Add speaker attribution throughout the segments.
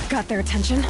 Speaker 1: Got their attention.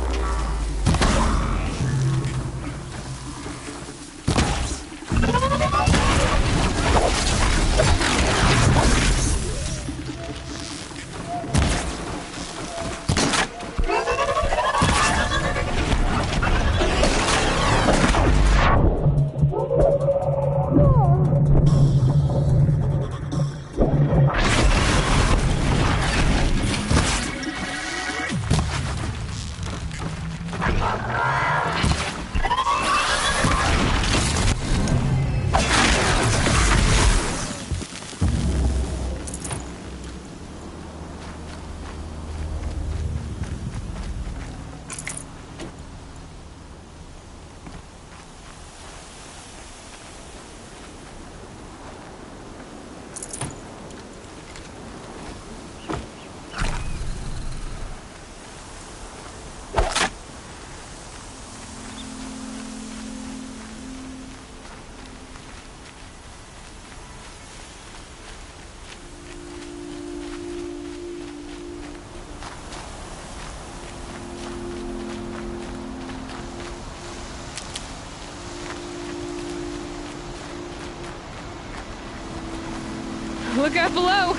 Speaker 1: Look out below!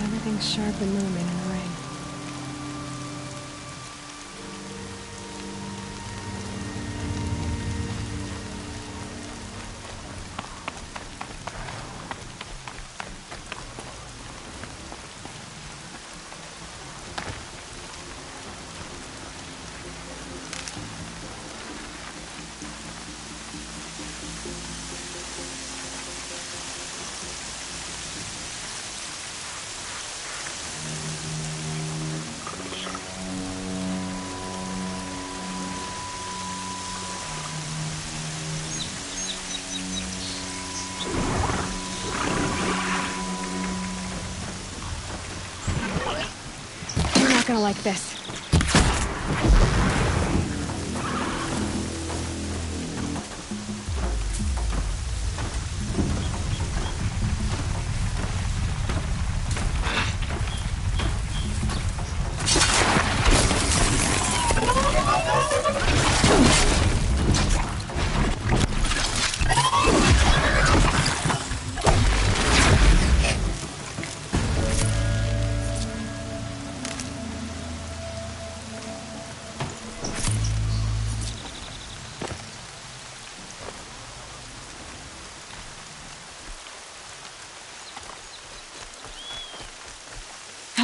Speaker 1: Everything's sharp and moving in the rain. You're not gonna like this.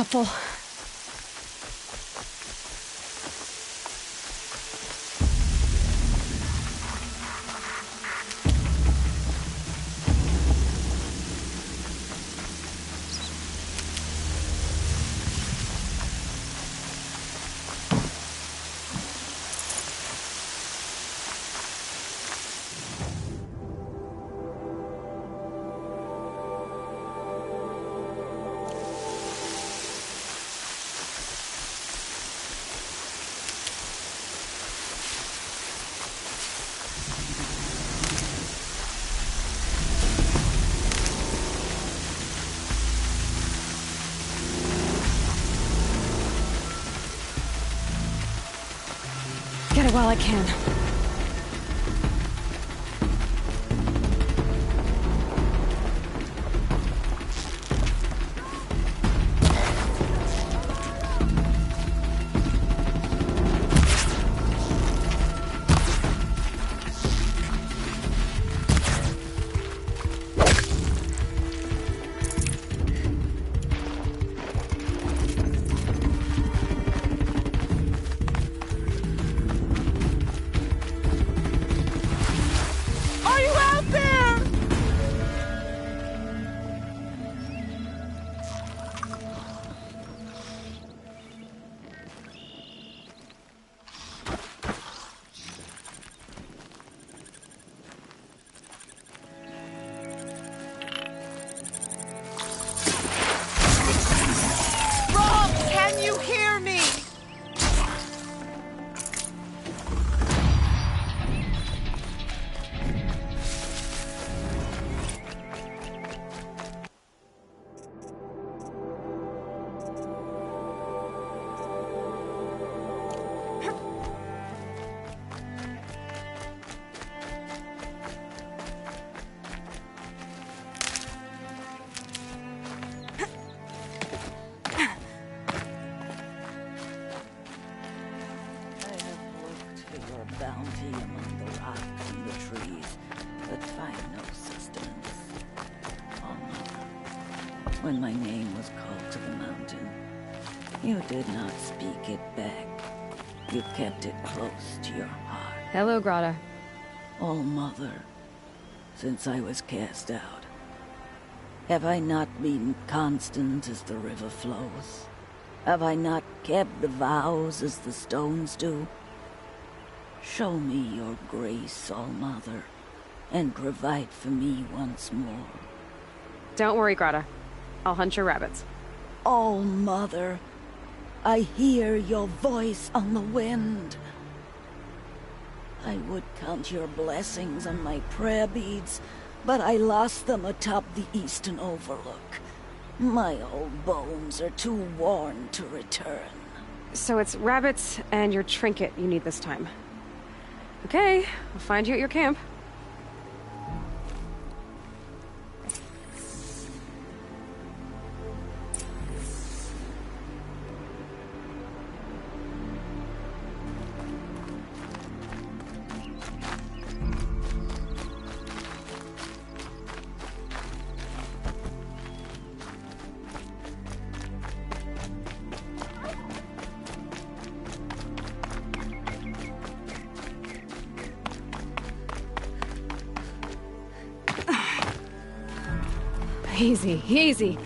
Speaker 1: helpful. Get it while I can.
Speaker 2: Bounty among the rocks and the trees, but find no sustenance. Oh, Mother, when my name was called to the mountain, you did not speak it back. You kept it close to your heart.
Speaker 1: Hello, Grata.
Speaker 2: Oh, Mother, since I was cast out, have I not been constant as the river flows? Have I not kept the vows as the stones do? Show me your grace, All-Mother, and provide for me once more.
Speaker 1: Don't worry, Grata. I'll hunt your rabbits.
Speaker 2: All-Mother, I hear your voice on the wind. I would count your blessings on my prayer beads, but I lost them atop the eastern overlook. My old bones are too worn to return.
Speaker 1: So it's rabbits and your trinket you need this time. Okay, I'll find you at your camp. Easy, easy.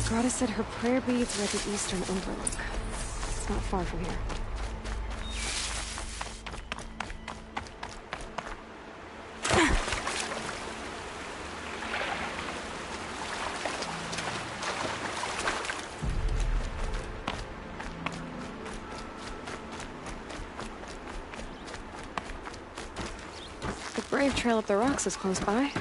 Speaker 1: Grata said her prayer beads were at the eastern overlook. It's not far from here. safe trail up the rocks is close by.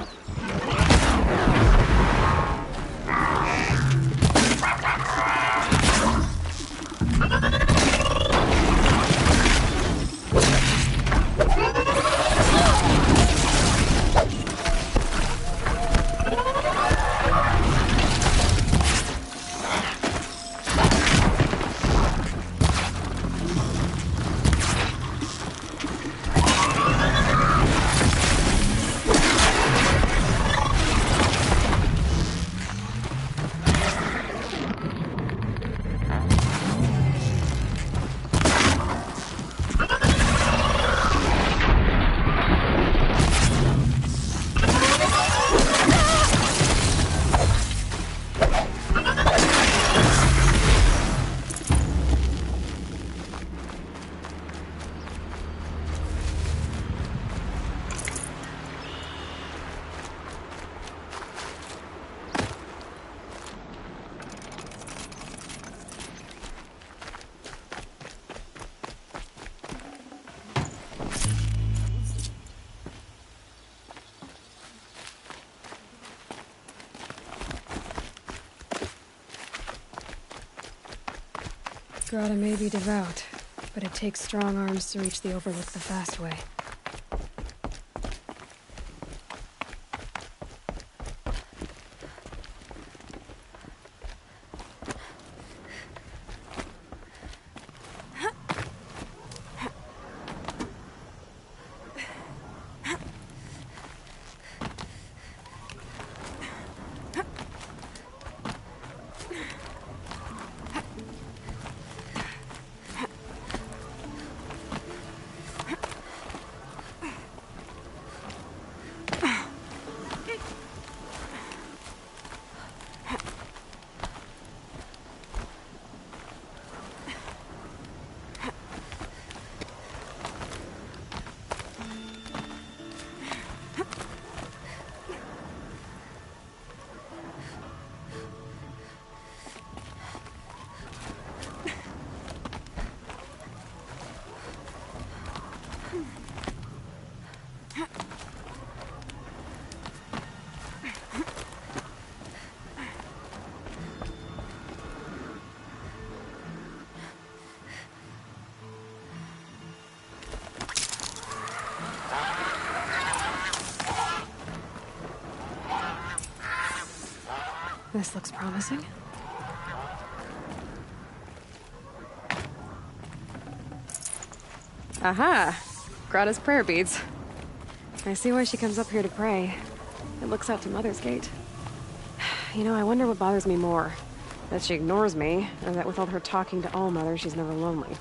Speaker 1: Grata may be devout, but it takes strong arms to reach the Overlook the fast way. This looks promising. Aha! Grata's prayer beads. I see why she comes up here to pray. It looks out to Mother's Gate. You know, I wonder what bothers me more. That she ignores me, or that with all her talking to All-Mother, she's never lonely.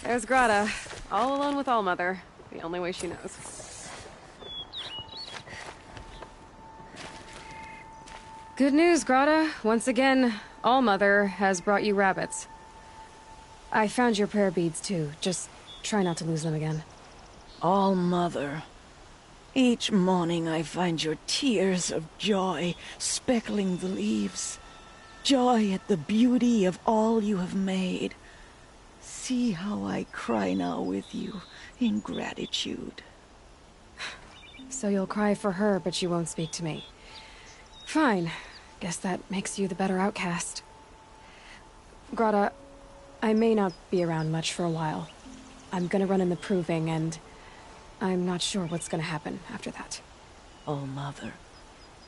Speaker 1: There's Grata, all alone with All-Mother, the only way she knows. Good news, Grata. Once again, All-Mother has brought you rabbits. I found your prayer beads, too. Just try not to lose them again.
Speaker 2: All-Mother. Each morning I find your tears of joy speckling the leaves. Joy at the beauty of all you have made. See how I cry now with you in gratitude.
Speaker 1: So you'll cry for her, but you won't speak to me. Fine. Guess that makes you the better outcast. Grata, I may not be around much for a while. I'm gonna run in the proving, and I'm not sure what's gonna happen after that.
Speaker 2: Oh, Mother,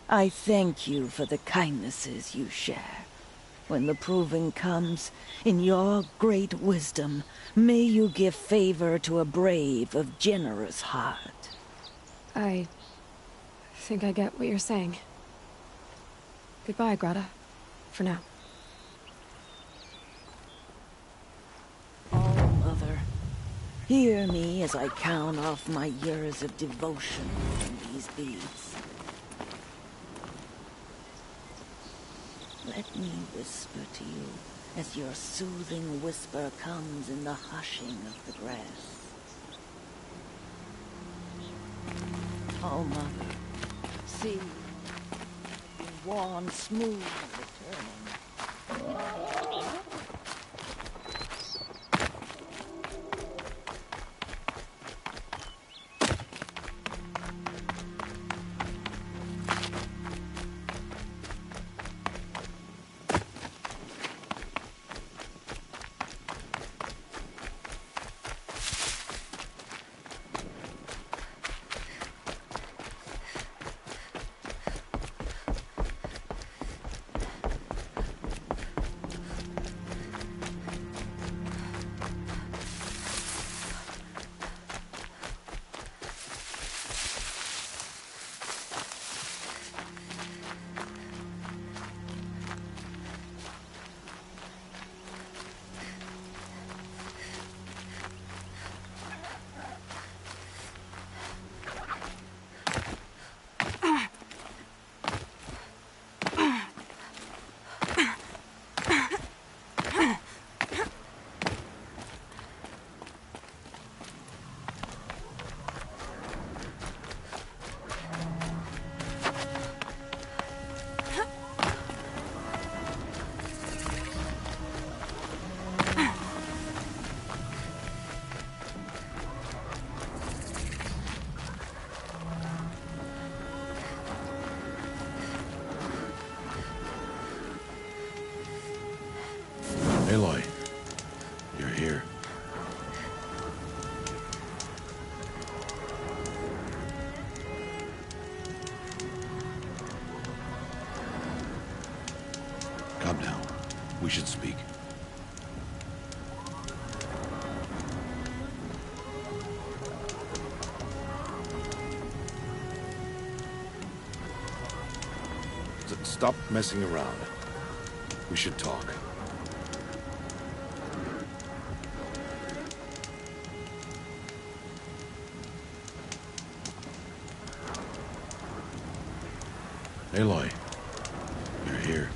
Speaker 2: I thank you for the kindnesses you share. When the proving comes, in your great wisdom, may you give favor to a brave of generous heart.
Speaker 1: I think I get what you're saying. Goodbye, Grata. For now.
Speaker 2: Oh, Mother, hear me as I count off my years of devotion in these beads. Let me whisper to you as your soothing whisper comes in the hushing of the grass. Oh, Mother, see, worn smooth returning.
Speaker 3: Aloy, you're here. Come now. We should speak. Stop messing around. We should talk. Aloy, you're here.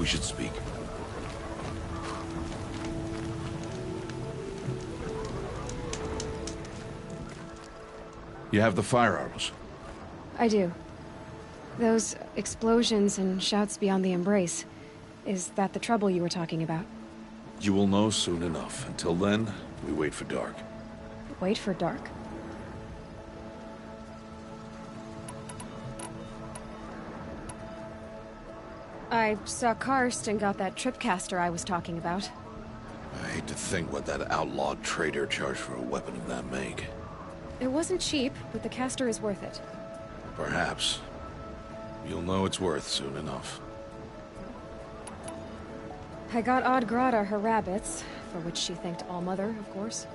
Speaker 3: We should speak. You have the fire arrows.
Speaker 1: I do. Those explosions and shouts beyond the embrace. Is that the trouble you were talking about?
Speaker 3: You will know soon enough. Until then, we wait for dark.
Speaker 1: Wait for dark? I saw Karst and got that tripcaster I was talking about.
Speaker 3: I hate to think what that outlawed trader charged for a weapon of that make.
Speaker 1: It wasn't cheap, but the caster is worth it.
Speaker 3: Perhaps. You'll know it's worth soon enough.
Speaker 1: I got Odd Grata her rabbits, for which she thanked Allmother, of course.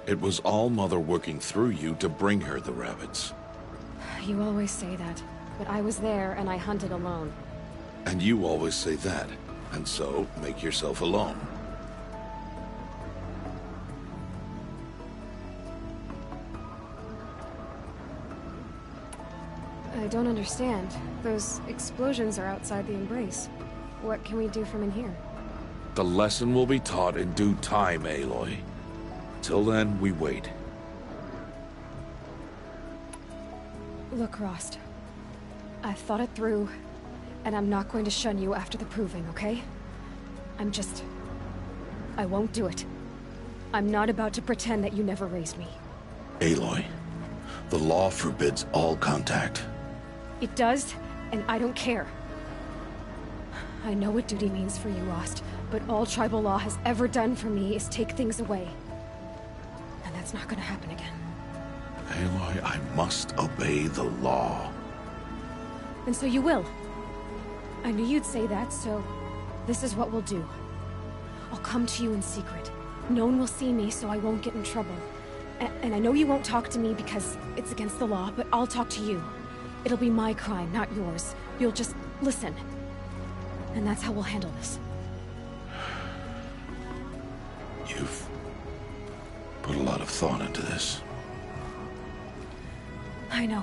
Speaker 3: It was Allmother working through you to bring her the rabbits.
Speaker 1: You always say that, but I was there and I hunted alone.
Speaker 3: And you always say that, and so make yourself alone.
Speaker 1: I don't understand. Those explosions are outside the embrace. What can we do from in here?
Speaker 3: The lesson will be taught in due time, Aloy. Till then, we wait.
Speaker 1: Look, Rost. I've thought it through, and I'm not going to shun you after the proving, okay? I won't do it. I'm not about to pretend that you never raised me.
Speaker 3: Aloy, the law forbids all contact.
Speaker 1: It does, and I don't care. I know what duty means for you, Rost, but all tribal law has ever done for me is take things away. And that's not gonna happen again.
Speaker 3: Aloy, I must obey the law.
Speaker 1: And so you will. I knew you'd say that, so this is what we'll do. I'll come to you in secret. No one will see me, so I won't get in trouble. And I know you won't talk to me because it's against the law, but I'll talk to you. It'll be my crime, not yours. You'll just listen. And that's how we'll handle this.
Speaker 3: You've put a lot of thought into this.
Speaker 1: I know.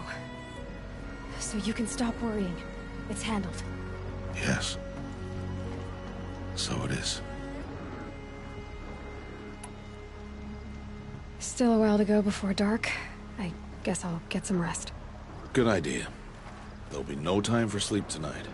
Speaker 1: So you can stop worrying. It's handled.
Speaker 3: Yes. So it is.
Speaker 1: Still a while to go before dark. I guess I'll get some rest.
Speaker 3: Good idea. There'll be no time for sleep tonight.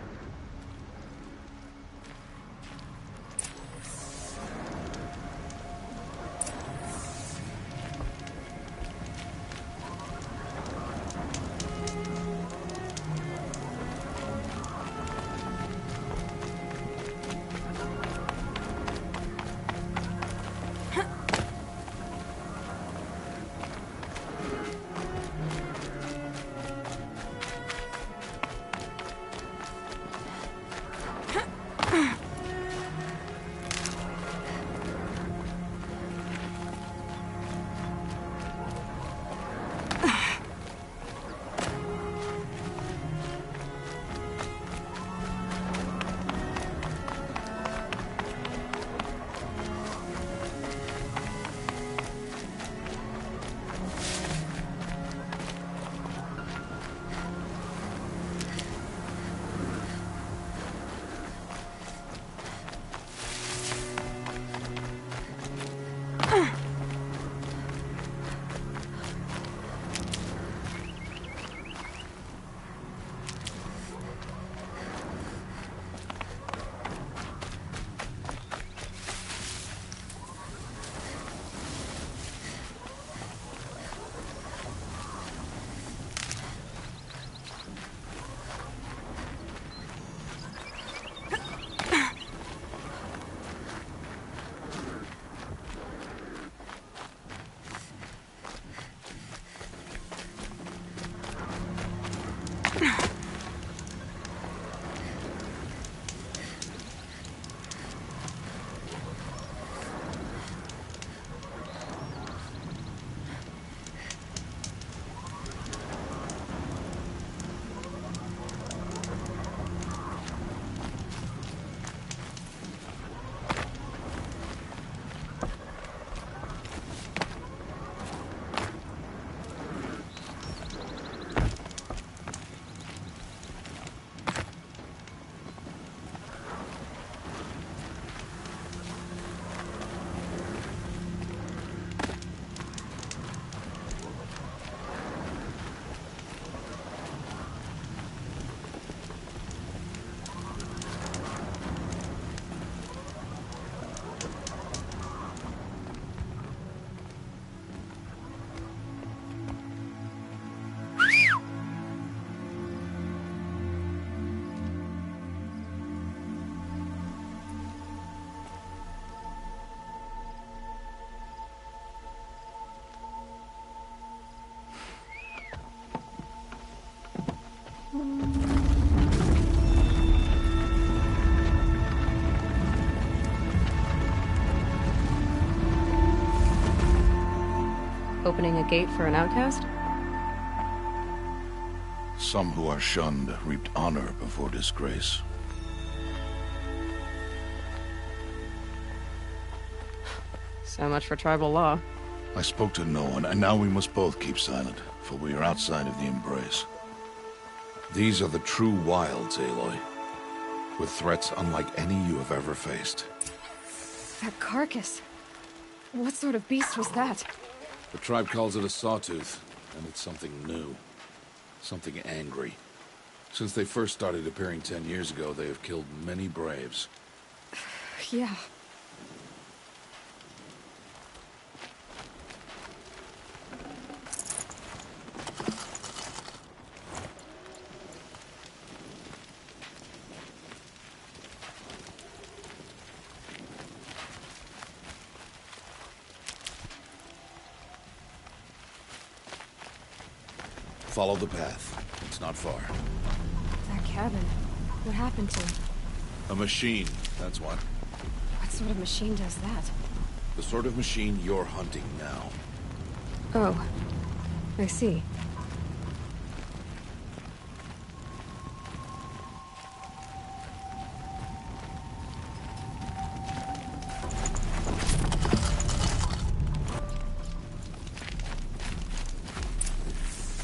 Speaker 1: Opening a gate for an outcast?
Speaker 3: Some who are shunned reaped honor before disgrace.
Speaker 1: So much for tribal law.
Speaker 3: I spoke to no one, and now we must both keep silent, for we are outside of the Embrace. These are the true wilds, Aloy, with threats unlike any you have ever faced.
Speaker 1: That carcass. What sort of beast was that?
Speaker 3: The tribe calls it a sawtooth, and it's something new. Something angry. Since they first started appearing 10 years ago, they have killed many braves.
Speaker 1: Yeah.
Speaker 3: Follow the path. It's not far.
Speaker 1: That cabin. What happened to it?
Speaker 3: A machine, that's what.
Speaker 1: What sort of machine does that?
Speaker 3: The sort of machine you're hunting now.
Speaker 1: Oh. I see.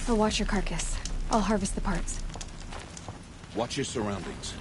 Speaker 1: I'll watch your carcass. I'll harvest the parts.
Speaker 3: Watch your surroundings.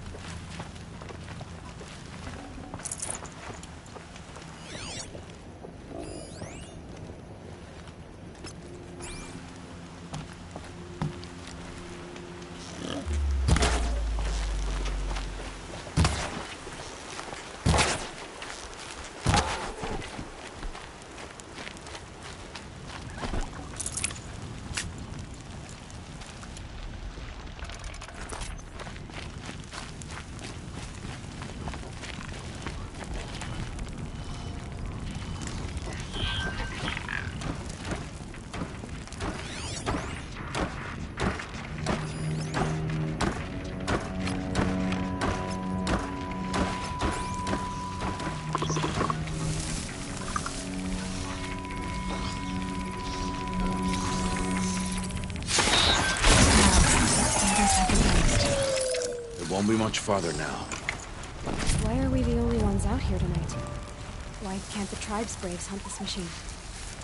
Speaker 3: Won't be much farther now.
Speaker 1: Why are we the only ones out here tonight? Why can't the tribe's braves hunt this machine?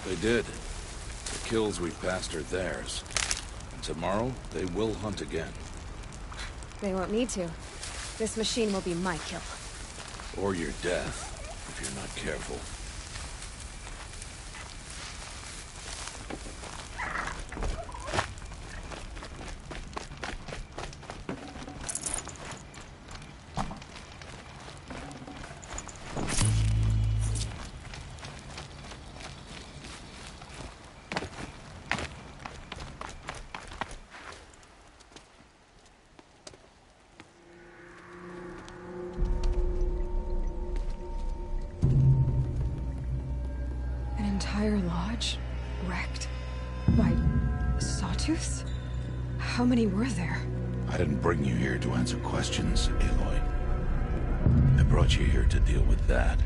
Speaker 3: They did. The kills we passed are theirs. And tomorrow, they will hunt again.
Speaker 1: They won't need to. This machine will be my kill.
Speaker 3: Or your death, if you're not careful.
Speaker 1: Entire lodge wrecked by sawtooths? How many were there?
Speaker 3: I didn't bring you here to answer questions, Aloy. I brought you here to deal with that.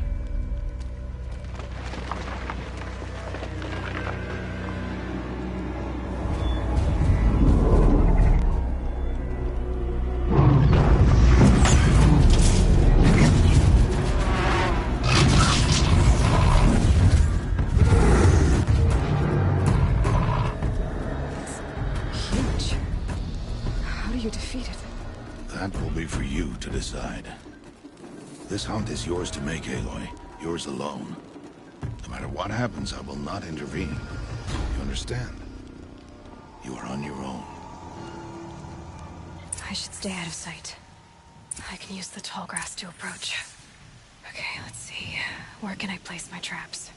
Speaker 3: That will be for you to decide. This hunt is yours to make, Aloy. Yours alone. No matter what happens, I will not intervene. You understand? You are on your own.
Speaker 1: I should stay out of sight. I can use the tall grass to approach. Okay, let's see. Where can I place my traps?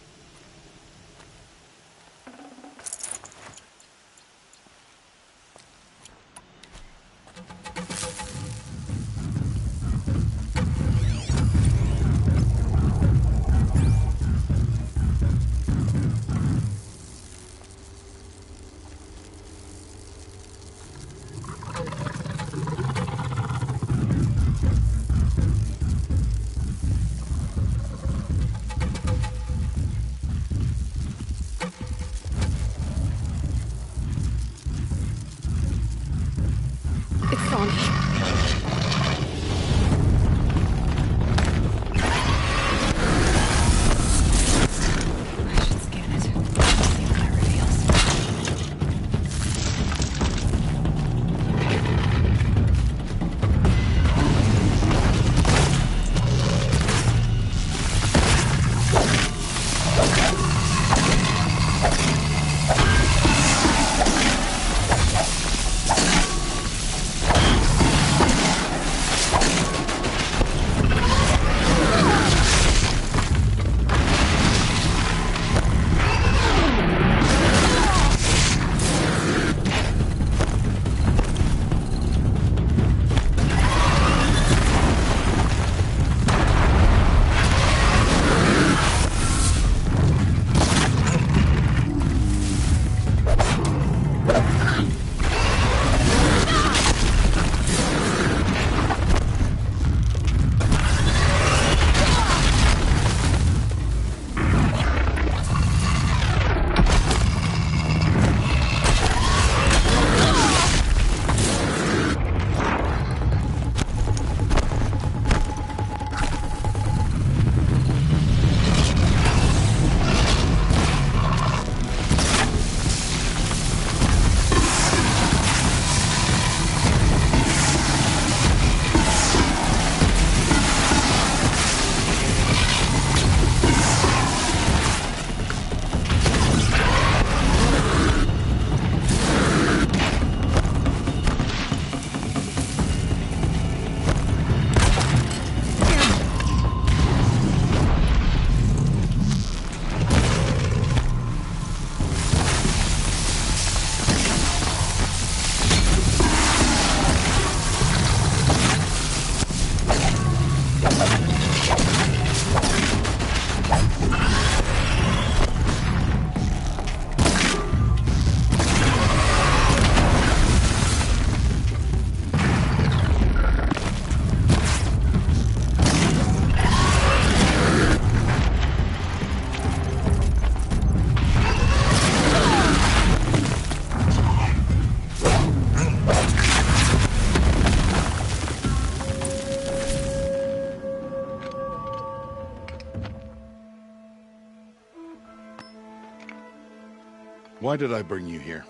Speaker 3: Why did I bring you here?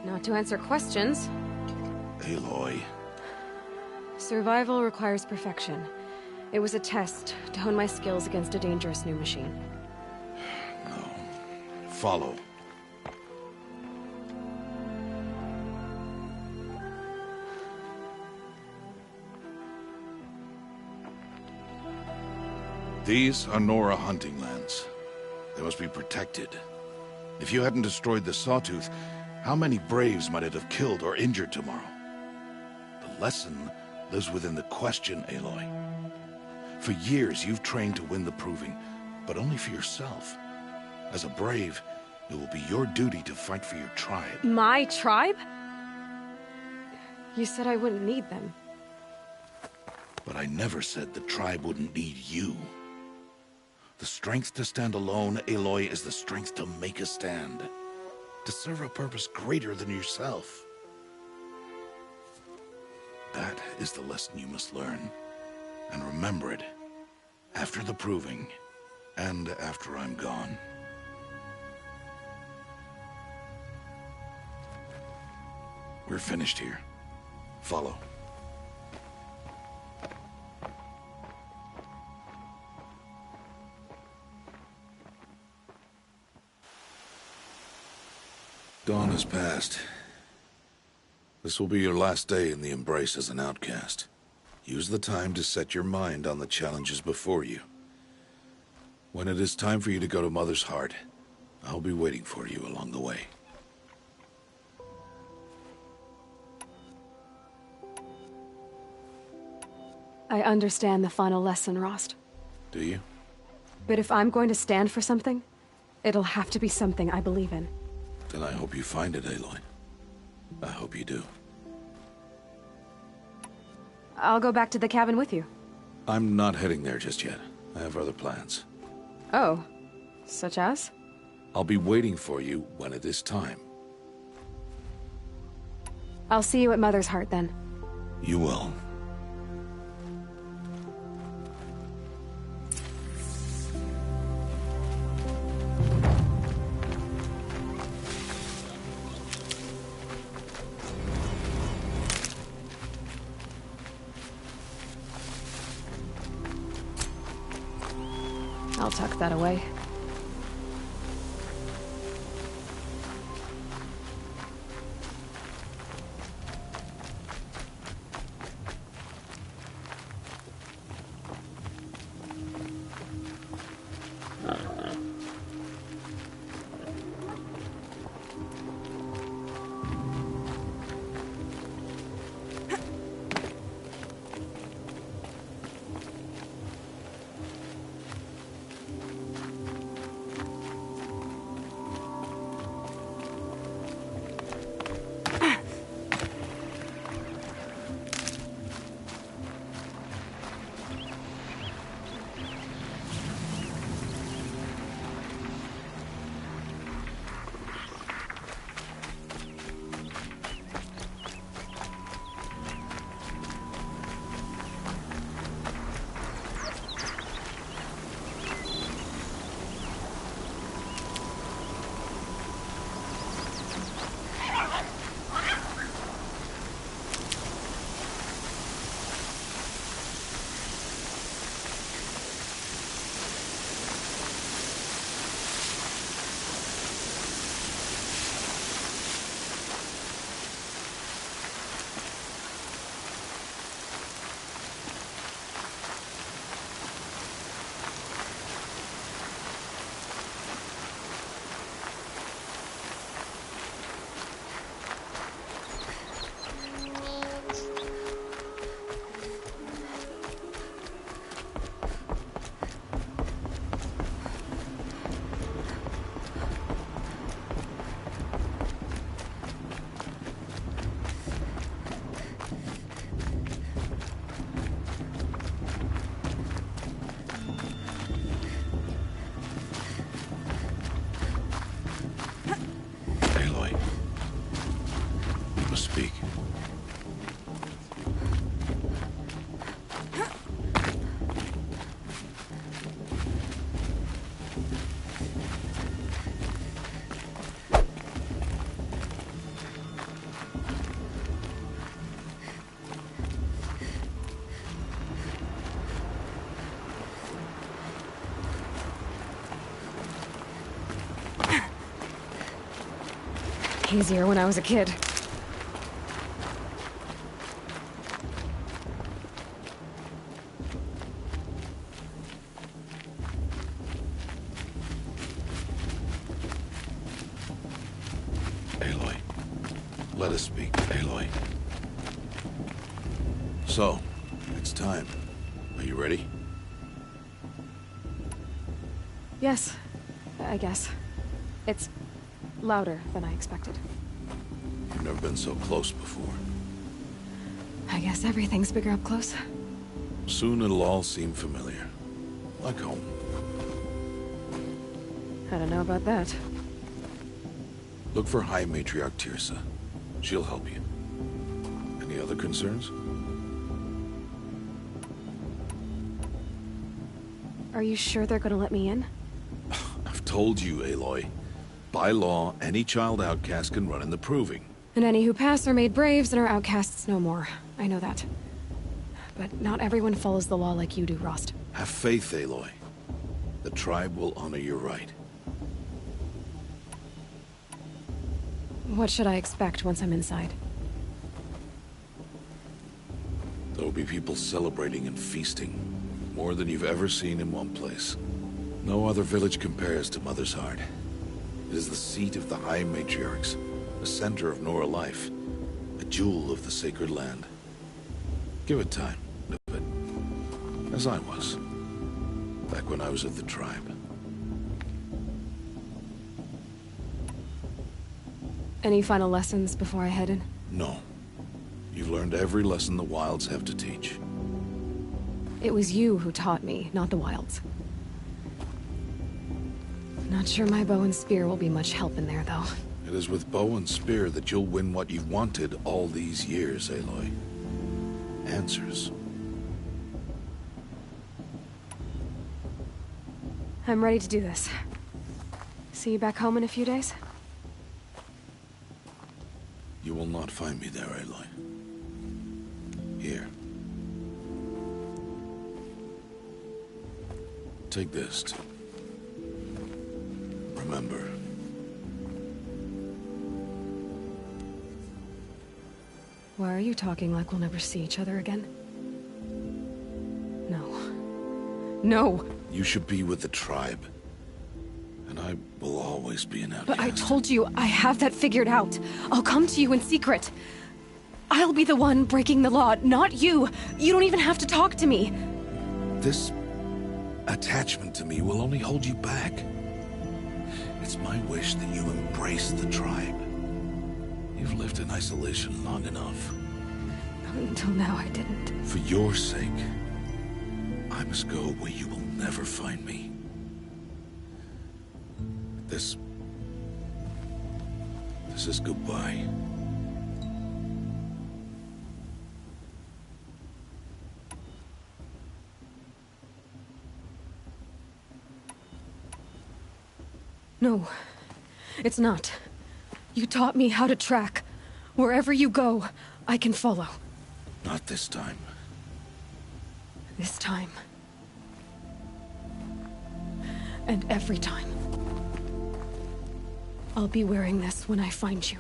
Speaker 1: Not to answer questions.
Speaker 3: Aloy.
Speaker 1: Survival requires perfection. It was a test to hone my skills against a dangerous new machine.
Speaker 3: No. Follow. These are Nora hunting lands. They must be protected. If you hadn't destroyed the Sawtooth, how many Braves might it have killed or injured tomorrow? The lesson lives within the question, Aloy. For years, you've trained to win the Proving, but only for yourself. As a Brave, it will be your duty to fight for your tribe.
Speaker 1: My tribe? You said I wouldn't need them.
Speaker 3: But I never said the tribe wouldn't need you. The strength to stand alone, Aloy, is the strength to make a stand. To serve a purpose greater than yourself. That is the lesson you must learn. And remember it. After the Proving. And after I'm gone. We're finished here. Follow. Dawn has passed. This will be your last day in the Embrace as an outcast. Use the time to set your mind on the challenges before you. When it is time for you to go to Mother's Heart, I'll be waiting for you along the way.
Speaker 1: I understand the final lesson, Rost.
Speaker 3: Do you?
Speaker 1: But if I'm going to stand for something, it'll have to be something I believe in.
Speaker 3: Then I hope you find it, Aloy. I hope you do.
Speaker 1: I'll go back to the cabin with you.
Speaker 3: I'm not heading there just yet. I have other plans.
Speaker 1: Oh. Such as?
Speaker 3: I'll be waiting for you when it is time.
Speaker 1: I'll see you at Mother's Heart, then.
Speaker 3: You will.
Speaker 1: I'll tuck that away. easier when I was a kid.
Speaker 3: Aloy. Let us speak, Aloy. So, it's time. Are you ready?
Speaker 1: Yes, I guess. It's louder than I expected.
Speaker 3: You've never been so close before.
Speaker 1: I guess everything's bigger up close.
Speaker 3: Soon it'll all seem familiar. Like home.
Speaker 1: I don't know about that.
Speaker 3: Look for High Matriarch Teersa. She'll help you. Any other concerns?
Speaker 1: Are you sure they're gonna let me in?
Speaker 3: I've told you, Aloy. By law, any child outcast can run in the Proving.
Speaker 1: And any who pass are made braves and are outcasts no more. I know that. But not everyone follows the law like you do, Rost.
Speaker 3: Have faith, Aloy. The tribe will honor your right.
Speaker 1: What should I expect once I'm inside?
Speaker 3: There will be people celebrating and feasting. More than you've ever seen in one place. No other village compares to Mother's Heart. It is the seat of the High Matriarchs, the center of Nora life, a jewel of the sacred land. Give it time, live it. As I was, back when I was of the tribe.
Speaker 1: Any final lessons before I head in?
Speaker 3: No. You've learned every lesson the Wilds have to teach.
Speaker 1: It was you who taught me, not the Wilds. Not sure my bow and spear will be much help in there, though.
Speaker 3: It is with bow and spear that you'll win what you've wanted all these years, Aloy. Answers.
Speaker 1: I'm ready to do this. See you back home in a few days?
Speaker 3: You will not find me there, Aloy. Here. Take this. Remember.
Speaker 1: Why are you talking like we'll never see each other again? No. No!
Speaker 3: You should be with the tribe. And I will always be an outcast.
Speaker 1: But I told you, I have that figured out. I'll come to you in secret. I'll be the one breaking the law, not you. You don't even have to talk to me.
Speaker 3: This attachment to me will only hold you back. It's my wish that you embrace the tribe. You've lived in isolation long enough.
Speaker 1: Until now, I didn't.
Speaker 3: For your sake, I must go where you will never find me. This is goodbye.
Speaker 1: No, it's not. You taught me how to track. Wherever you go, I can follow.
Speaker 3: Not this time.
Speaker 1: This time. And every time. I'll be wearing this when I find you.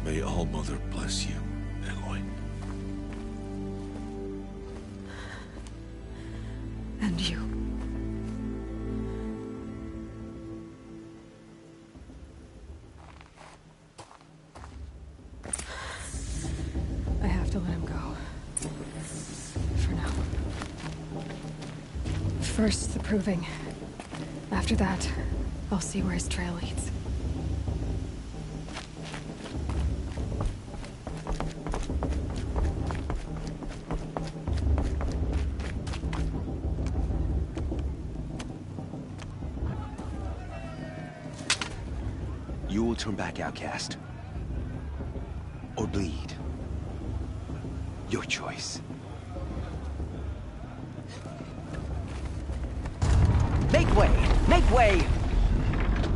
Speaker 3: May All-Mother bless you, Aloy.
Speaker 1: And you. I have to let him go. For now. First, the Proving. After that, I'll see where his trail leads.
Speaker 4: You will turn back, outcast. Or bleed. Your choice.
Speaker 5: Make way! Make way!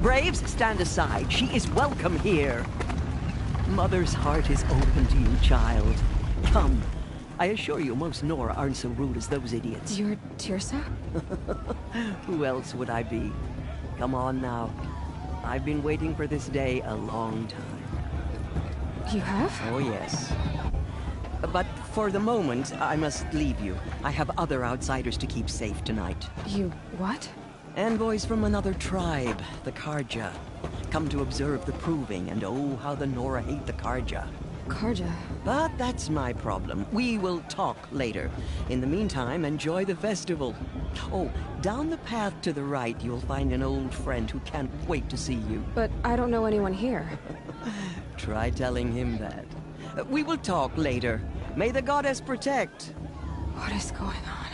Speaker 5: Braves, stand aside. She is welcome here. Mother's heart is open to you, child. Come. I assure you, most Nora aren't so rude as those idiots.
Speaker 1: You're Teersa?
Speaker 5: Who else would I be? Come on now. I've been waiting for this day a long time.
Speaker 1: You have?
Speaker 5: Oh, yes. But for the moment, I must leave you. I have other outsiders to keep safe tonight.
Speaker 1: You what?
Speaker 5: Envoys from another tribe, the Karja. Come to observe the proving, and oh, how the Nora hate the Karja.
Speaker 1: Karja.
Speaker 5: But that's my problem. We will talk later. In the meantime, enjoy the festival. Oh, down the path to the right, you'll find an old friend who can't wait to see you.
Speaker 1: But I don't know anyone here.
Speaker 5: Try telling him that. We will talk later. May the goddess protect.
Speaker 1: What is going on?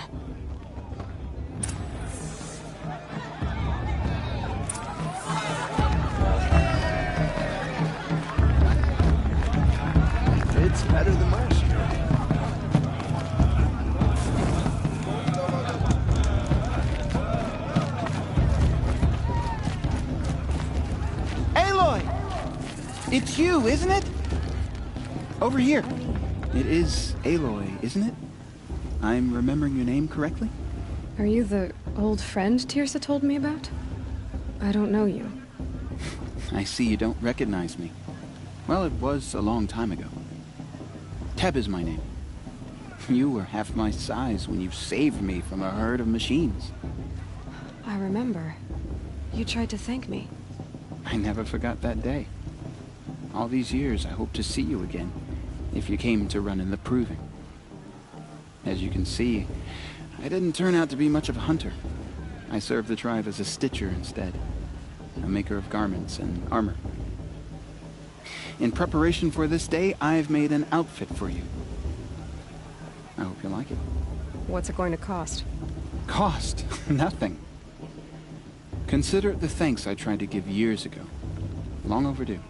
Speaker 6: It's better than last year.
Speaker 7: Aloy! It's you, isn't it? Over here. It is Aloy, isn't it? I'm remembering your name correctly?
Speaker 1: Are you the old friend Tirsa told me about? I don't know you.
Speaker 7: I see you don't recognize me. Well, it was a long time ago. Teb is my name. You were half my size when you saved me from a herd of machines.
Speaker 1: I remember. You tried to thank me.
Speaker 7: I never forgot that day. All these years, I hope to see you again, if you came to run in the proving. As you can see, I didn't turn out to be much of a hunter. I served the tribe as a stitcher instead, a maker of garments and armor. In preparation for this day, I've made an outfit for you. I hope you like it.
Speaker 1: What's it going to cost?
Speaker 7: Cost? Nothing. Consider it the thanks I tried to give years ago. Long overdue.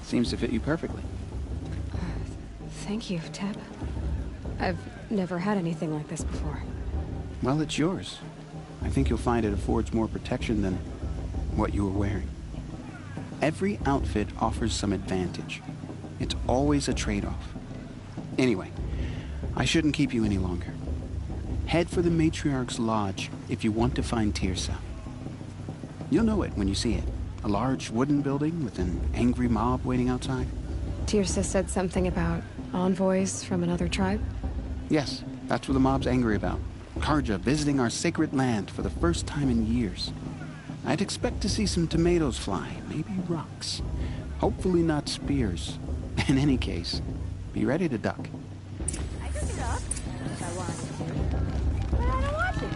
Speaker 7: Seems to fit you perfectly.
Speaker 1: Thank you, Teb. I've never had anything like this before.
Speaker 7: Well, it's yours. I think you'll find it affords more protection than what you were wearing. Every outfit offers some advantage. It's always a trade-off. Anyway, I shouldn't keep you any longer. Head for the Matriarch's Lodge if you want to find Tirsa. You'll know it when you see it. A large wooden building with an angry mob waiting outside.
Speaker 1: Tirsa said something about envoys from another tribe?
Speaker 7: Yes, that's what the mob's angry about. Karja visiting our sacred land for the first time in years. I'd expect to see some tomatoes fly, maybe rocks. Hopefully not spears. In any case, be ready to duck.
Speaker 8: I could get up if I wanted to, but I don't want to.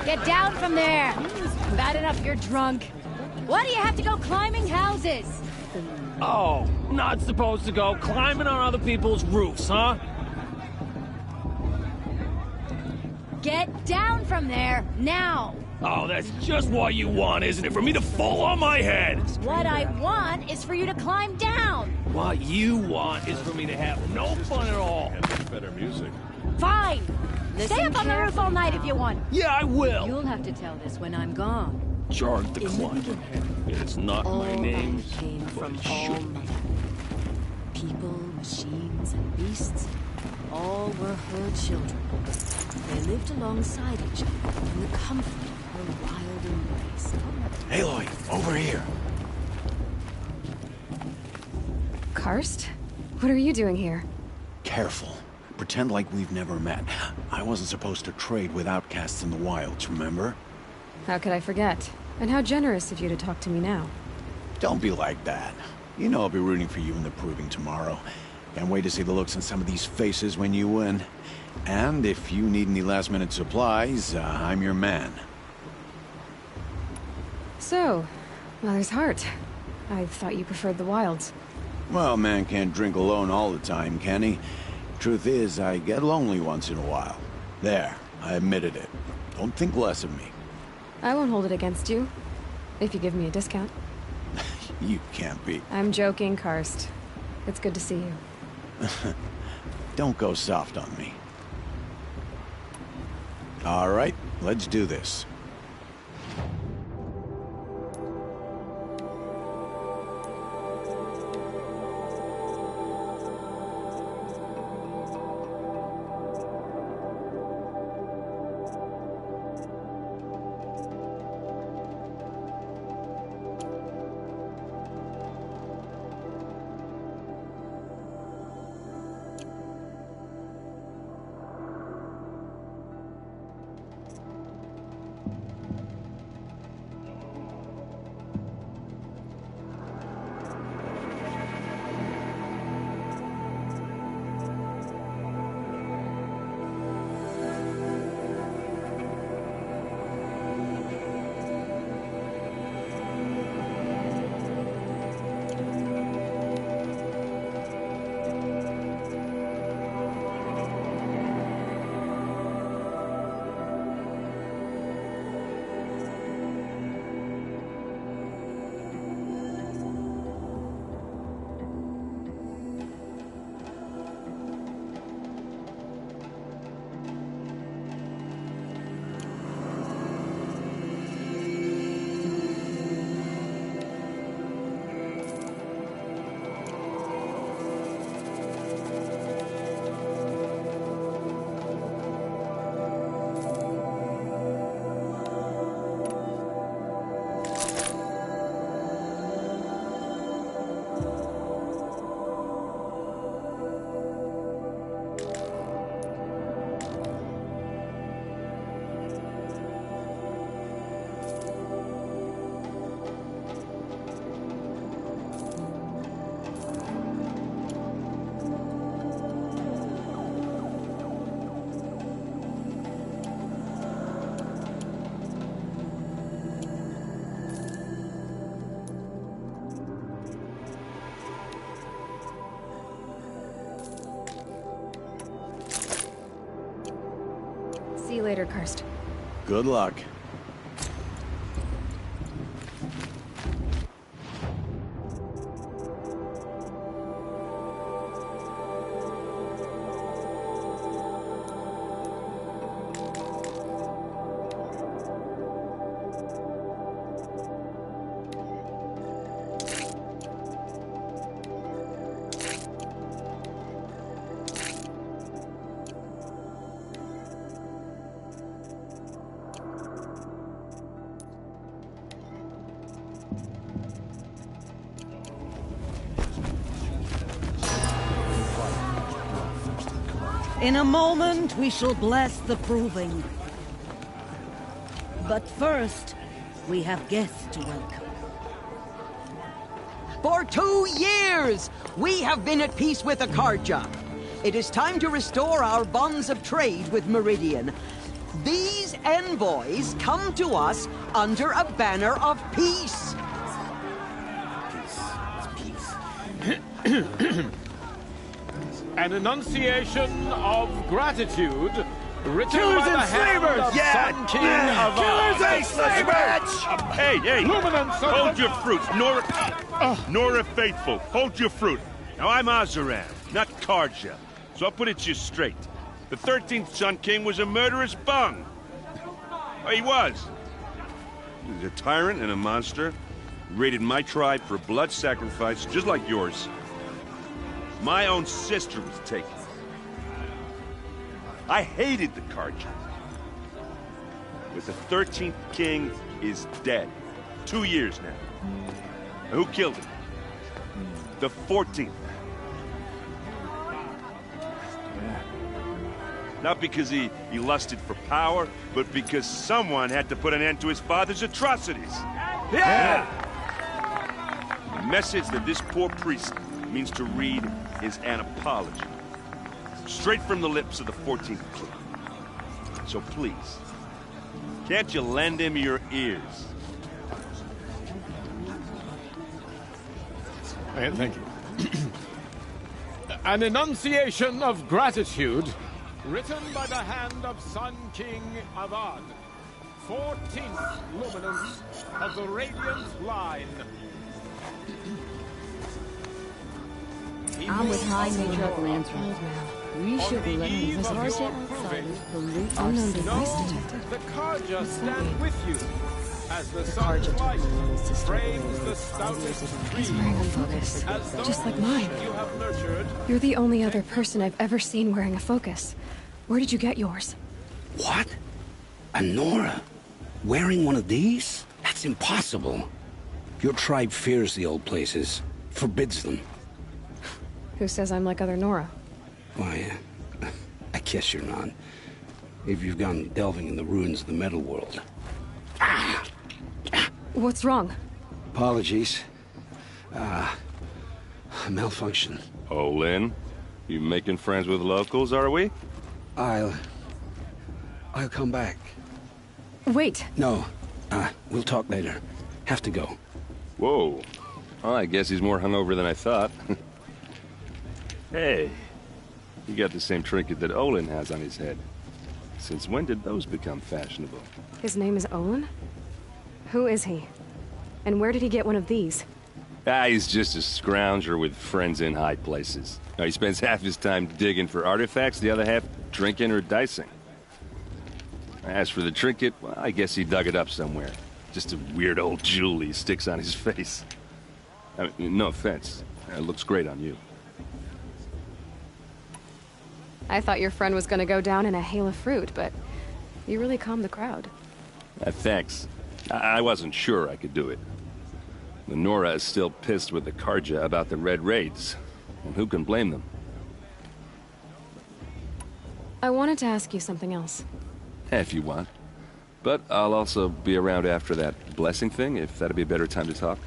Speaker 8: Get down from there! Bad enough you're drunk. Why do you have to go climbing houses?
Speaker 9: Oh, not supposed to go climbing on other people's roofs, huh?
Speaker 8: Get down from there, now!
Speaker 9: Oh, that's just what you want, isn't it? For me to fall on my head!
Speaker 8: What I want is for you to climb down!
Speaker 9: What you want is for me to have no fun at all.
Speaker 6: Better music.
Speaker 8: Fine!
Speaker 1: Listen
Speaker 8: Stay up on the roof all night if you want.
Speaker 9: Yeah, I will!
Speaker 8: You'll have to tell this when I'm gone.
Speaker 9: Jarg the Climber. It's not my name,
Speaker 1: men came
Speaker 9: but
Speaker 1: from
Speaker 9: it
Speaker 1: all
Speaker 9: should.
Speaker 1: mother. People, machines, and beasts, all were her children. They lived alongside each other in the comfort of her wild embrace.
Speaker 3: Aloy, over here.
Speaker 1: Karst? What are you doing here?
Speaker 10: Careful. Pretend like we've never met. I wasn't supposed to trade with outcasts in the wilds, remember?
Speaker 1: How could I forget? And how generous of you to talk to me now.
Speaker 10: Don't be like that. You know I'll be rooting for you in the proving tomorrow. Can't wait to see the looks on some of these faces when you win. And if you need any last-minute supplies, I'm your man.
Speaker 1: So, Mother's Heart. I thought you preferred the wilds.
Speaker 10: Well, man can't drink alone all the time, can he? Truth is, I get lonely once in a while. There, I admitted it. Don't think less of me.
Speaker 1: I won't hold it against you, if you give me a discount.
Speaker 10: You can't be.
Speaker 1: I'm joking, Karst. It's good to see you.
Speaker 10: Don't go soft on me. All right, let's do this.
Speaker 1: See you later, Karst.
Speaker 10: Good luck.
Speaker 2: In a moment, we shall bless the proving. But first, we have guests to welcome.
Speaker 5: For 2 years, we have been at peace with Akarja. It is time to restore our bonds of trade with Meridian. These envoys come to us under a banner of peace.
Speaker 9: An enunciation of gratitude written
Speaker 6: Killers
Speaker 9: by the
Speaker 6: and
Speaker 9: hand
Speaker 6: slavers!
Speaker 9: of
Speaker 6: Yeah!
Speaker 9: Sun King of
Speaker 6: Killers and slavers!
Speaker 11: Hey!
Speaker 9: Luminance of
Speaker 11: Hold your fruit, Nora Faithful. Hold your fruit. Now I'm Oseram, not Karja, so I'll put it to you straight. The 13th Sun King was a murderous bung. Oh, he was. He was a tyrant and a monster. Raided my tribe for blood sacrifice, just like yours. My own sister was taken. I hated the Karja. But the 13th king is dead. 2 years now. And who killed him? The 14th. Not because he lusted for power, but because someone had to put an end to his father's atrocities.
Speaker 6: Yeah!
Speaker 11: The message that this poor priest means to read is an apology. Straight from the lips of the 14th king. So please, can't you lend him your ears?
Speaker 9: Thank you. An enunciation of gratitude written by the hand of Sun King Avad, 14th luminance of the Radiant Line.
Speaker 2: I'm with High Major of Lansra. We should let him visit
Speaker 9: Karja
Speaker 2: outsiders believe our
Speaker 1: Unknown
Speaker 2: secrets.
Speaker 1: device detected.
Speaker 9: The Karja stand with you as the
Speaker 1: Karja
Speaker 9: sun's
Speaker 1: took
Speaker 9: light
Speaker 1: my nose to start
Speaker 9: frames the
Speaker 1: the
Speaker 9: stoutest
Speaker 1: He's
Speaker 9: tree.
Speaker 1: wearing a focus,
Speaker 9: As those
Speaker 1: just like mine.
Speaker 9: you have nurtured,
Speaker 1: You're the only other person I've ever seen wearing a focus. Where did you get yours?
Speaker 12: What? A Nora? Wearing one of these? That's impossible. Your tribe fears the old places, forbids them.
Speaker 1: Who says I'm like other Nora?
Speaker 12: Why, I guess you're not. If you've gone delving in the ruins of the metal world.
Speaker 1: What's wrong?
Speaker 12: Apologies. Malfunction.
Speaker 11: Oh, Lynn, you making friends with locals, are we?
Speaker 12: I'll come back.
Speaker 1: Wait.
Speaker 12: No, we'll talk later. Have to go.
Speaker 11: Whoa. Well, I guess he's more hungover than I thought. Hey, you got the same trinket that Olin has on his head. Since when did those become fashionable?
Speaker 1: His name is Olin? Who is he? And where did he get one of these?
Speaker 11: He's just a scrounger with friends in high places. Now, he spends half his time digging for artifacts, the other half drinking or dicing. As for the trinket, well, I guess he dug it up somewhere. Just a weird old jewel he sticks on his face. I mean, no offense. It looks great on you.
Speaker 1: I thought your friend was gonna go down in a hail of fruit, but you really calmed the crowd.
Speaker 11: Thanks. I wasn't sure I could do it. The Nora is still pissed with the Karja about the Red Raids, and who can blame them?
Speaker 1: I wanted to ask you something else.
Speaker 11: If you want. But I'll also be around after that blessing thing, if that'd be a better time to talk.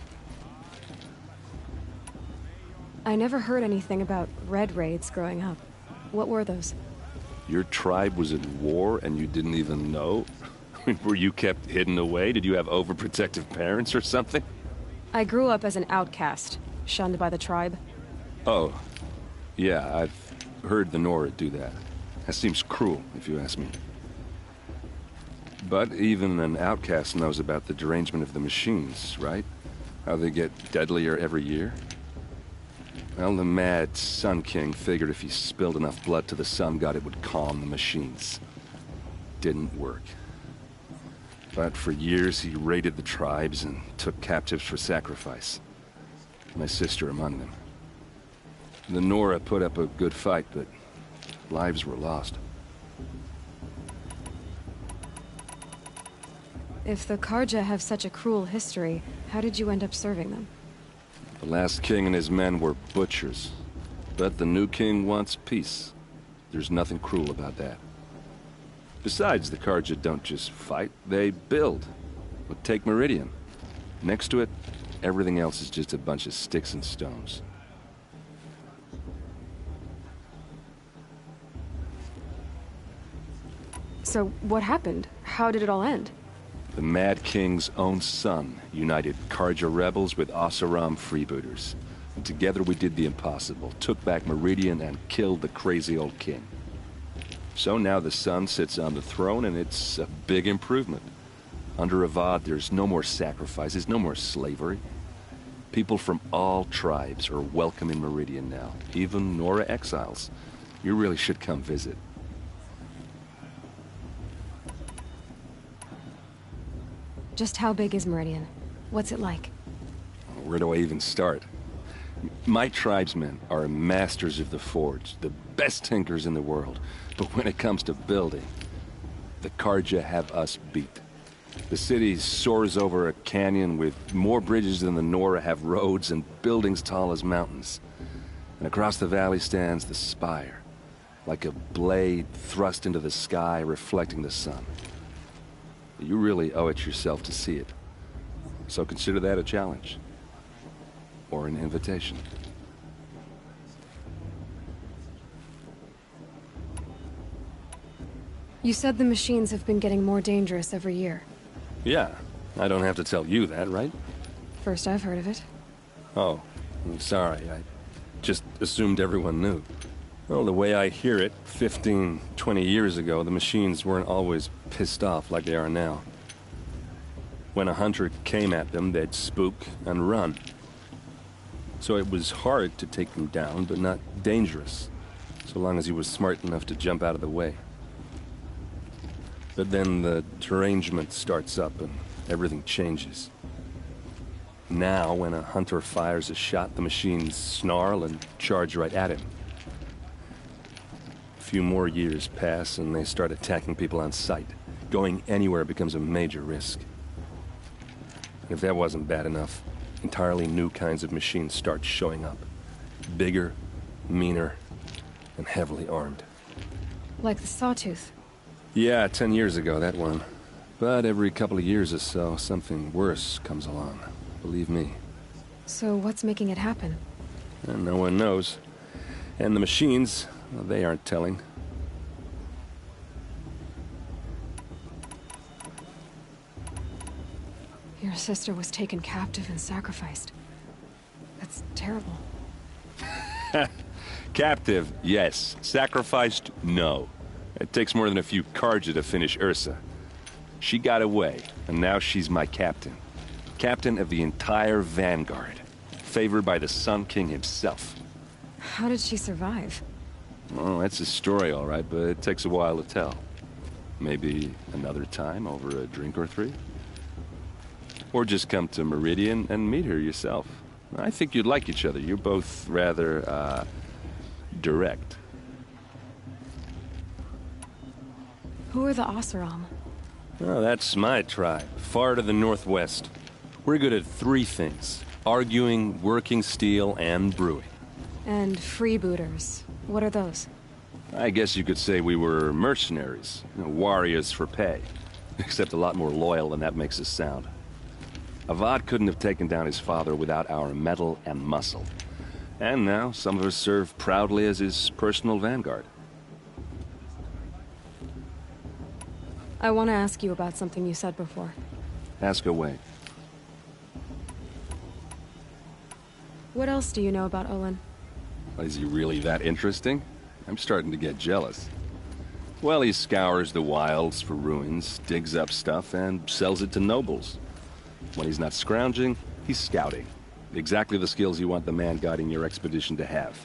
Speaker 1: I never heard anything about Red Raids growing up. What were those?
Speaker 11: Your tribe was at war and you didn't even know? Were you kept hidden away? Did you have overprotective parents or something?
Speaker 1: I grew up as an outcast, shunned by the tribe.
Speaker 11: Oh, yeah, I've heard the Nora do that. That seems cruel, if you ask me. But even an outcast knows about the derangement of the machines, right? How they get deadlier every year? Well, the mad Sun King figured if he spilled enough blood to the Sun God, it would calm the machines. Didn't work. But for years, he raided the tribes and took captives for sacrifice. My sister among them. The Nora put up a good fight, but lives were lost.
Speaker 1: If the Karja have such a cruel history, how did you end up serving them?
Speaker 11: The last king and his men were butchers. But the new king wants peace. There's nothing cruel about that. Besides, the Karja don't just fight, they build. But take Meridian. Next to it, everything else is just a bunch of sticks and stones.
Speaker 1: So, what happened? How did it all end?
Speaker 11: The Mad King's own son united Carja rebels with Oseram freebooters. And together we did the impossible, took back Meridian and killed the crazy old king. So now the son sits on the throne, and it's a big improvement. Under Avad, there's no more sacrifices, no more slavery. People from all tribes are welcome in Meridian now, even Nora exiles. You really should come visit.
Speaker 1: Just how big is Meridian? What's it like?
Speaker 11: Where do I even start? My tribesmen are masters of the forge, the best tinkers in the world. But when it comes to building, the Carja have us beat. The city soars over a canyon with more bridges than the Nora have roads and buildings tall as mountains. And across the valley stands the spire, like a blade thrust into the sky reflecting the sun. You really owe it yourself to see it. So consider that a challenge. Or an invitation.
Speaker 1: You said the machines have been getting more dangerous every year.
Speaker 11: Yeah, I don't have to tell you that, right?
Speaker 1: First I've heard of it.
Speaker 11: Oh, I'm sorry. I just assumed everyone knew. Well, the way I hear it, 15, 20 years ago, the machines weren't always pissed off like they are now. When a hunter came at them, they'd spook and run. So it was hard to take them down, but not dangerous, so long as he was smart enough to jump out of the way. But then the derangement starts up and everything changes. Now, when a hunter fires a shot, the machines snarl and charge right at him. A few more years pass and they start attacking people on sight. Going anywhere becomes a major risk. And if that wasn't bad enough, entirely new kinds of machines start showing up. Bigger, meaner, and heavily armed.
Speaker 1: Like the Sawtooth.
Speaker 11: Yeah, 10 years ago, that one. But every couple of years or so, something worse comes along. Believe me.
Speaker 1: So what's making it happen?
Speaker 11: And no one knows. And the machines, well, they aren't telling.
Speaker 1: Your sister was taken captive and sacrificed. That's terrible.
Speaker 11: Captive, yes. Sacrificed, no. It takes more than a few Carja to finish Ursa. She got away, and now she's my captain. Captain of the entire Vanguard. Favored by the Sun King himself.
Speaker 1: How did she survive?
Speaker 11: Oh, that's a story, all right, but it takes a while to tell. Maybe another time over a drink or three? Or just come to Meridian and meet her yourself. I think you'd like each other. You're both rather, direct.
Speaker 1: Who are the Oseram?
Speaker 11: Oh, that's my tribe, far to the northwest. We're good at three things. Arguing, working steel, and brewing.
Speaker 1: And freebooters. What are those?
Speaker 11: I guess you could say we were mercenaries. Warriors for pay. Except a lot more loyal than that makes us sound. Avad couldn't have taken down his father without our metal and muscle. And now, some of us serve proudly as his personal vanguard.
Speaker 1: I want to ask you about something you said before.
Speaker 11: Ask away.
Speaker 1: What else do you know about Olin?
Speaker 11: Is he really that interesting? I'm starting to get jealous. Well, he scours the wilds for ruins, digs up stuff, and sells it to nobles. When he's not scrounging, he's scouting. Exactly the skills you want the man guiding your expedition to have.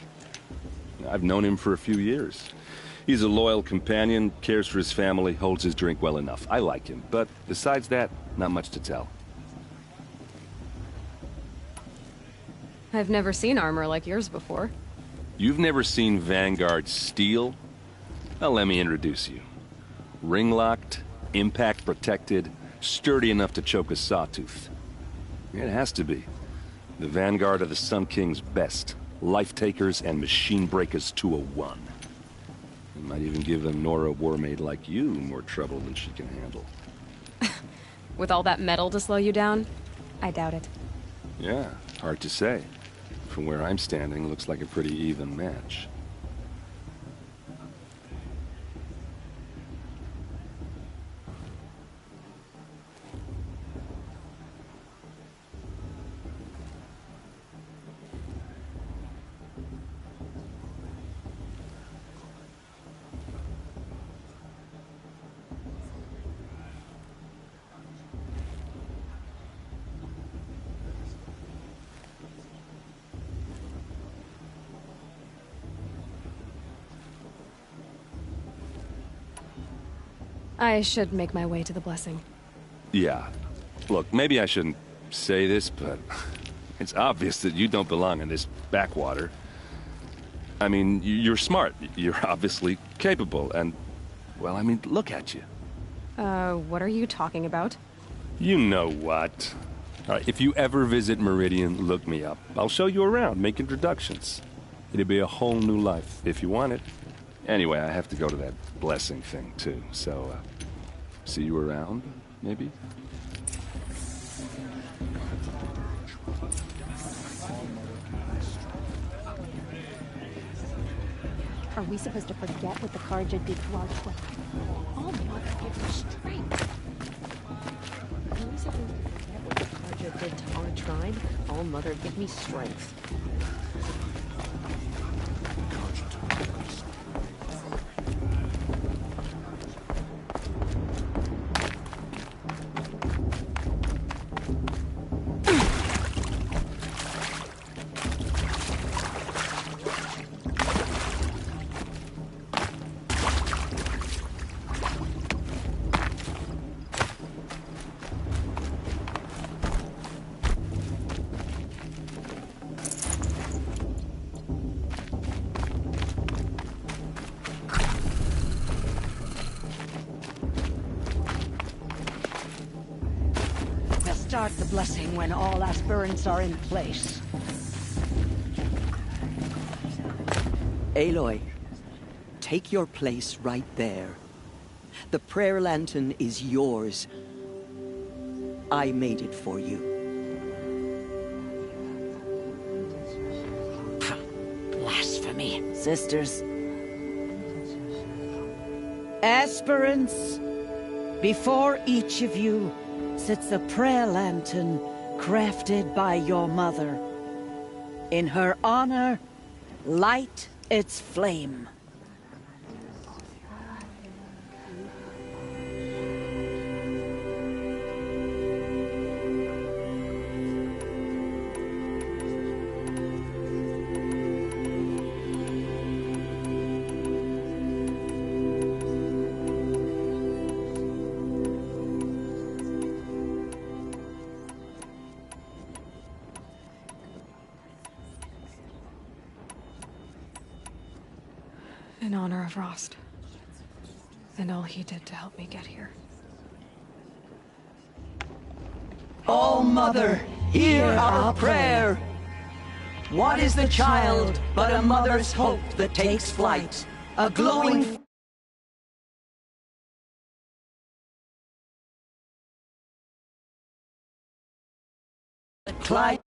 Speaker 11: I've known him for a few years. He's a loyal companion, cares for his family, holds his drink well enough. I like him, but besides that, not much to tell.
Speaker 1: I've never seen armor like yours before.
Speaker 11: You've never seen Vanguard steel? Well, let me introduce you. Ring-locked, impact-protected, sturdy enough to choke a sawtooth. It has to be. The Vanguard of the Sun King's best. Life-takers and machine-breakers to a one. It might even give a Nora warmaid like you more trouble than she can handle.
Speaker 1: With all that metal to slow you down? I doubt it.
Speaker 11: Yeah, hard to say. From where I'm standing, looks like a pretty even match.
Speaker 1: I should make my way to the blessing.
Speaker 11: Yeah. Look, maybe I shouldn't say this, but it's obvious that you don't belong in this backwater. I mean, you're smart. You're obviously capable, and, well, I mean, look at you.
Speaker 1: What are you talking about?
Speaker 11: You know what. All right, if you ever visit Meridian, look me up. I'll show you around, make introductions. It'll be a whole new life, if you want it. Anyway, I have to go to that blessing thing, too, so, see you around, maybe?
Speaker 8: Are we supposed to forget what the Carja did to our twin? Oh, Mother, give her strength.
Speaker 1: Are we supposed to forget what the Carja did to our tribe? Oh, Mother, give me strength.
Speaker 2: Start the blessing when all aspirants are in place.
Speaker 5: Aloy, take your place right there. The prayer lantern is yours. I made it for you.
Speaker 2: Blasphemy. Sisters. Aspirants, before each of you sits a prayer lantern crafted by your mother. In her honor, light its flame.
Speaker 1: In honor of Rost. And all he did to help me get here.
Speaker 5: Oh, Mother, hear our prayer. What is the child but a mother's hope that takes flight? A glowing Clyde.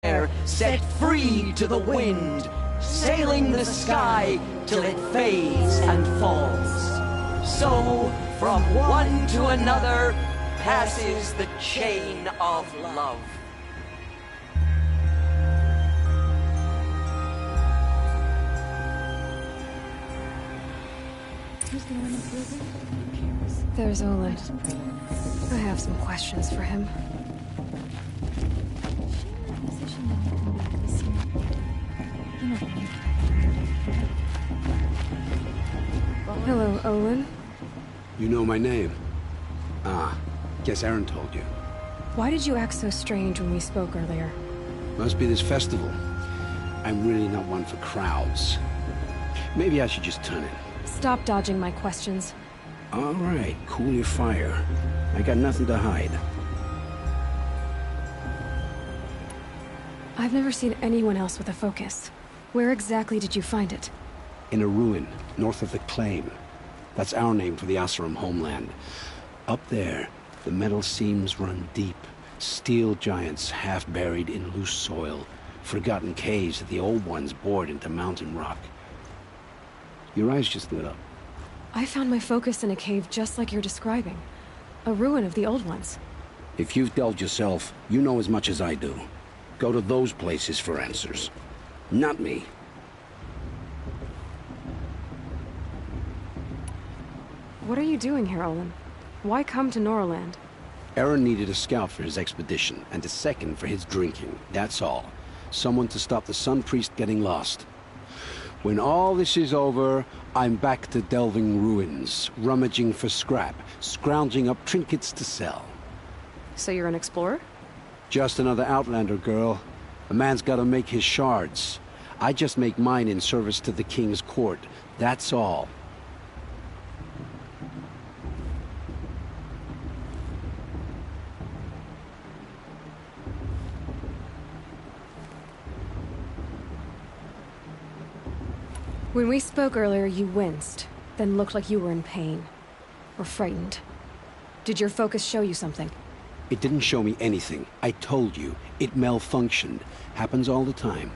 Speaker 5: air, set free to the wind, sailing the sky till it fades and falls. So, from one to another, passes the chain of love.
Speaker 1: There's Olin. I have some questions for him. Hello, Olin.
Speaker 12: You know my name? Ah, guess Aaron told you.
Speaker 1: Why did you act so strange when we spoke earlier?
Speaker 12: Must be this festival. I'm really not one for crowds. Maybe I should just turn in.
Speaker 1: Stop dodging my questions.
Speaker 12: All right, cool your fire. I got nothing to hide.
Speaker 1: I've never seen anyone else with a focus. Where exactly did you find it?
Speaker 12: In a ruin, north of the Claim. That's our name for the Oseram homeland. Up there, the metal seams run deep. Steel giants half buried in loose soil. Forgotten caves that the old ones bored into mountain rock. Your eyes just lit up.
Speaker 1: I found my focus in a cave just like you're describing. A ruin of the old ones.
Speaker 12: If you've delved yourself, you know as much as I do. Go to those places for answers. Not me.
Speaker 1: What are you doing here, Olin? Why come to Norland?
Speaker 12: Aaron needed a scout for his expedition, and a second for his drinking. That's all. Someone to stop the Sun Priest getting lost. When all this is over, I'm back to delving ruins, rummaging for scrap, scrounging up trinkets to sell.
Speaker 1: So you're an explorer?
Speaker 12: Just another Outlander, girl. A man's gotta make his shards. I just make mine in service to the King's court. That's all.
Speaker 1: When we spoke earlier, you winced, then looked like you were in pain. Or frightened. Did your focus show you something?
Speaker 12: It didn't show me anything. I told you. It malfunctioned. Happens all the time.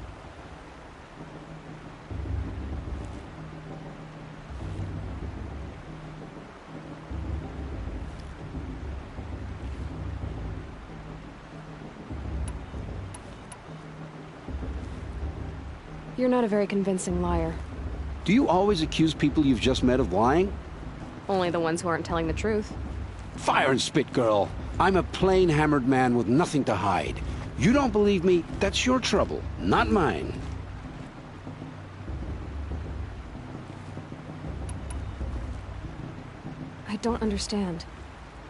Speaker 1: You're not a very convincing liar.
Speaker 12: Do you always accuse people you've just met of lying?
Speaker 1: Only the ones who aren't telling the truth.
Speaker 12: Fire and spit, girl. I'm a plain hammered man with nothing to hide. You don't believe me, that's your trouble, not mine.
Speaker 1: I don't understand.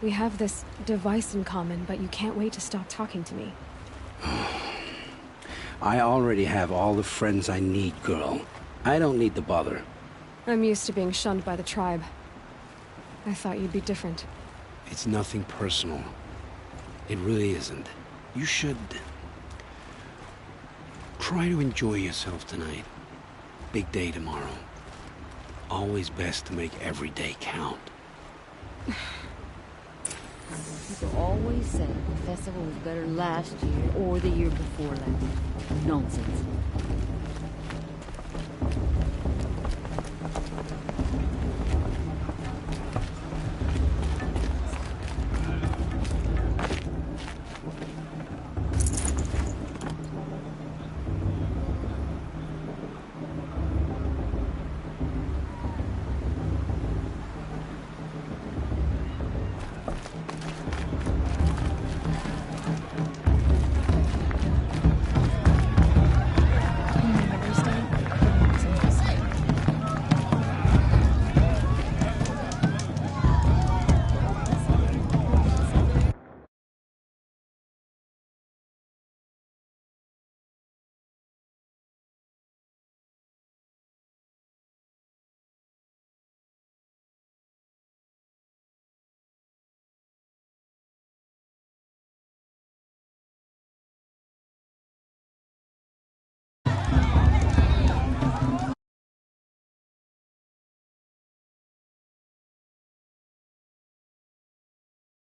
Speaker 1: We have this device in common, but you can't wait to stop talking to me.
Speaker 12: I already have all the friends I need, girl. I don't need the bother.
Speaker 1: I'm used to being shunned by the tribe. I thought you'd be different.
Speaker 12: It's nothing personal. It really isn't. You should... try to enjoy yourself tonight. Big day tomorrow. Always best to make every day count.
Speaker 2: People always say the festival was better last year or the year before last. Nonsense.